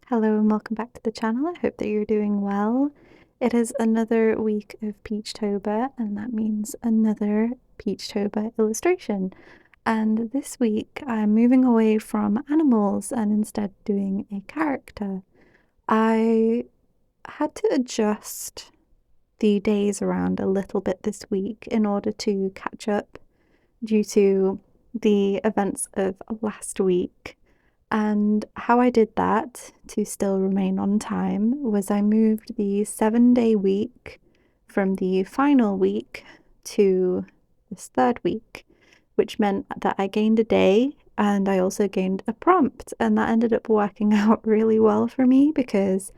Hello and welcome back to the channel. I hope that you're doing well. It is another week of Peachtober, and that means another Peachtober illustration. And this week I'm moving away from animals and instead doing a character. I had to adjust the days around a little bit this week in order to catch up due to the events of last week. And how I did that to still remain on time was I moved the 7-day week from the final week to this third week, which meant that I gained a day and I also gained a prompt. And that ended up working out really well for me because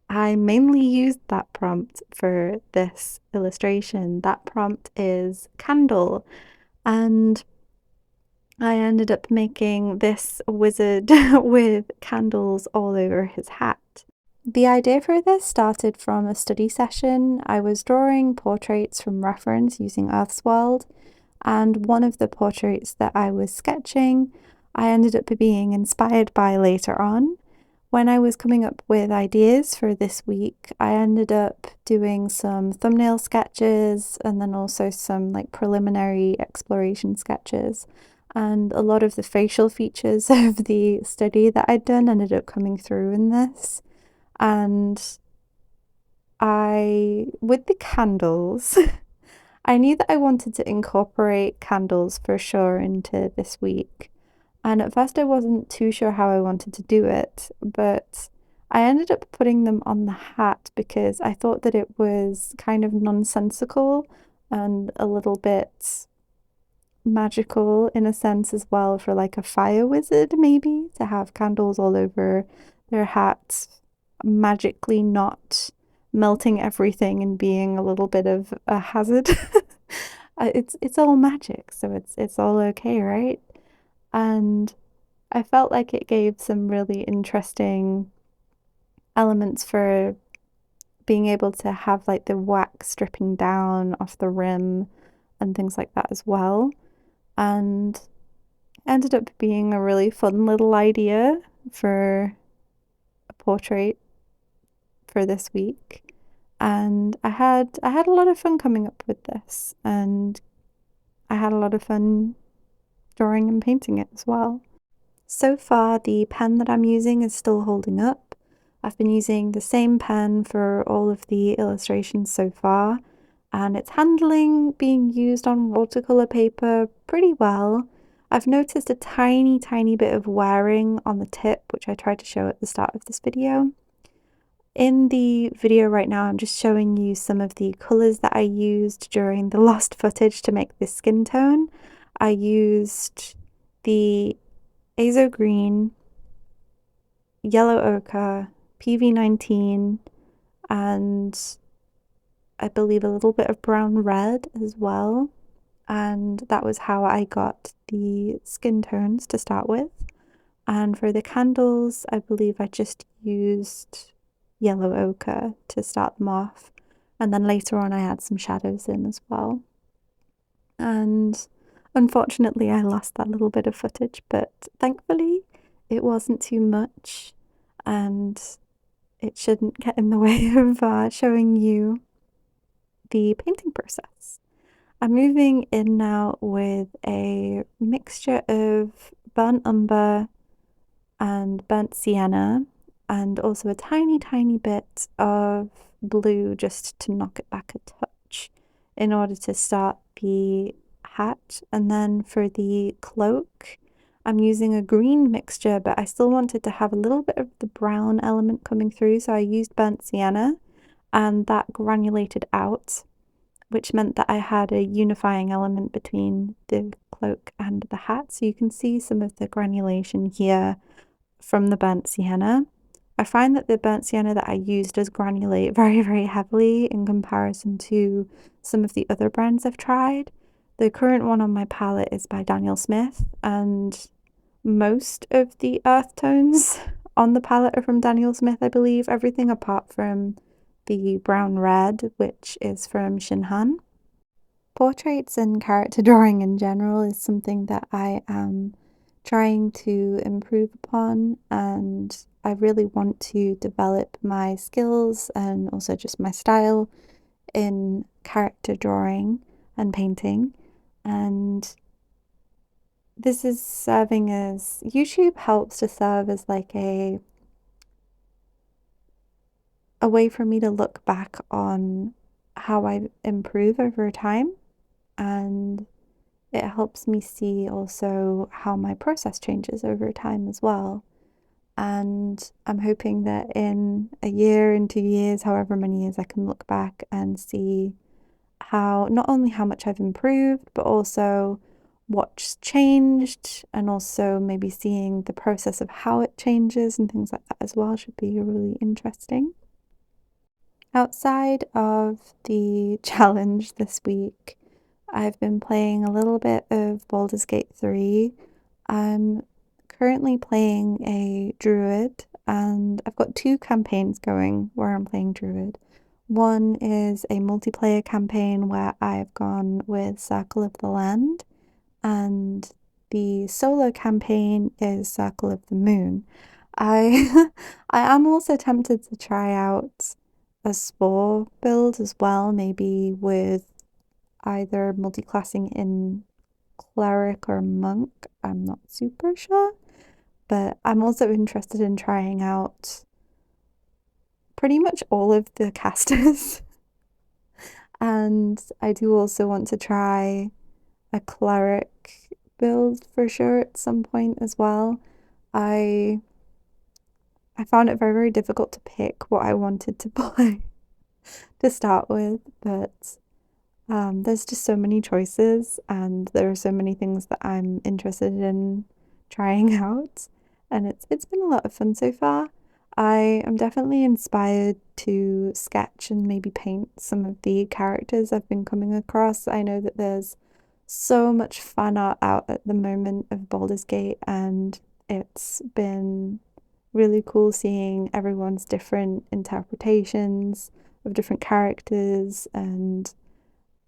I mainly used that prompt for this illustration. That prompt is candle, and I ended up making this wizard with candles all over his hat. The idea for this started from a study session. I was drawing portraits from reference using Earth's World, and one of the portraits that I was sketching, I ended up being inspired by later on. When I was coming up with ideas for this week, I ended up doing some thumbnail sketches and then also some preliminary exploration sketches. And a lot of the facial features of the study that I'd done ended up coming through in this. And with the candles, I knew that I wanted to incorporate candles for sure into this week. And at first I wasn't too sure how I wanted to do it, but I ended up putting them on the hat because I thought that it was kind of nonsensical and a little bit magical in a sense as well for like a fire wizard, maybe, to have candles all over their hats, magically not melting everything and being a little bit of a hazard. It's all magic, so it's all okay, right? And I felt like it gave some really interesting elements for being able to have like the wax dripping down off the rim and things like that as well. And ended up being a really fun little idea for a portrait for this week. And I had a lot of fun coming up with this, and I had a lot of fun drawing and painting it as well. So far, the pen that I'm using is still holding up. I've been using the same pen for all of the illustrations so far, and it's handling being used on watercolour paper pretty well. I've noticed a tiny bit of wearing on the tip, which I tried to show at the start of this video. In the video right now, I'm just showing you some of the colours that I used during the lost footage to make this skin tone. I used the Azo Green, Yellow Ochre, PV19, and I believe a little bit of brown red as well. And that was how I got the skin tones to start with. And for the candles, I believe I just used yellow ochre to start them off. And then later on, I had some shadows in as well. And unfortunately, I lost that little bit of footage, but thankfully, it wasn't too much, and it shouldn't get in the way of showing you the painting process. I'm moving in now with a mixture of burnt umber and burnt sienna, and also a tiny bit of blue just to knock it back a touch in order to start the hat. And then for the cloak, I'm using a green mixture, but I still wanted to have a little bit of the brown element coming through, so I used burnt sienna, and that granulated out, which meant that I had a unifying element between the cloak and the hat. So you can see some of the granulation here from the burnt sienna. I find that the burnt sienna that I used does granulate very heavily in comparison to some of the other brands I've tried. The current one on my palette is by Daniel Smith, and most of the earth tones on the palette are from Daniel Smith, I believe. Everything apart from the brown red, which is from Shinhan. Portraits and character drawing in general is something that I am trying to improve upon, and I really want to develop my skills and also just my style in character drawing and painting. And this is serving as YouTube helps to serve as like a way for me to look back on how I improve over time, and it helps me see also how my process changes over time as well. And I'm hoping that in a year, in 2 years, however many years, I can look back and see how not only how much I've improved, but also what's changed, and also maybe seeing the process of how it changes and things like that as well should be really interesting. Outside of the challenge this week, I've been playing a little bit of Baldur's Gate 3. I'm currently playing a druid, and I've got two campaigns going where I'm playing druid. One is a multiplayer campaign where I've gone with Circle of the Land, and the solo campaign is Circle of the Moon. I I am also tempted to try out a spore build as well, maybe with either multiclassing in cleric or monk. I'm not super sure, but I'm also interested in trying out pretty much all of the casters. And I do also want to try a cleric build for sure at some point as well. I I found it very, very difficult to pick what I wanted to play to start with, but there's just so many choices, and there are so many things that I'm interested in trying out, and it's been a lot of fun so far. I am definitely inspired to sketch and maybe paint some of the characters I've been coming across. I know that there's so much fan art out at the moment of Baldur's Gate, and it's been really cool seeing everyone's different interpretations of different characters and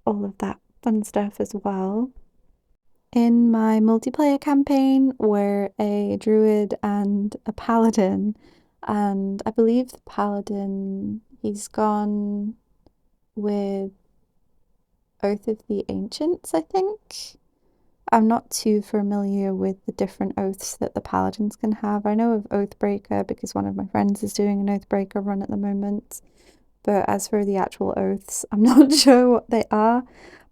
all of that fun stuff as well. In my multiplayer campaign, we're a druid and a paladin, and I believe the paladin, he's gone with Oath of the Ancients, I think. I'm not too familiar with the different oaths that the paladins can have. I know of Oathbreaker because one of my friends is doing an Oathbreaker run at the moment. But as for the actual oaths, I'm not sure what they are.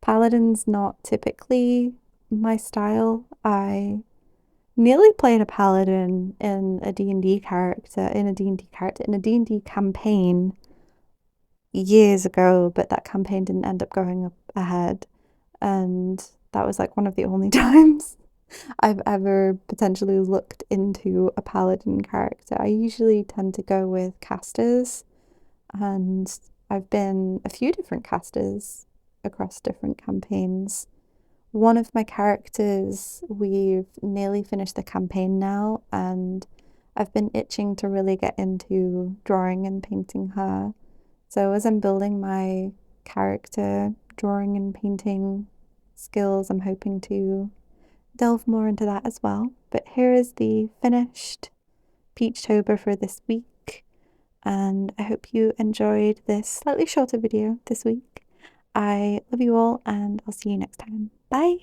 Paladin's not typically my style. I nearly played a paladin in a D&D character, in a D&D campaign years ago, but that campaign didn't end up going up ahead. And that was like one of the only times I've ever potentially looked into a paladin character. I usually tend to go with casters, and I've been a few different casters across different campaigns. One of my characters, we've nearly finished the campaign now, and I've been itching to really get into drawing and painting her. So as I'm building my character drawing and painting skills, I'm hoping to delve more into that as well. But here is the finished Peachtober for this week, and I hope you enjoyed this slightly shorter video this week. I love you all, and I'll see you next time. Bye!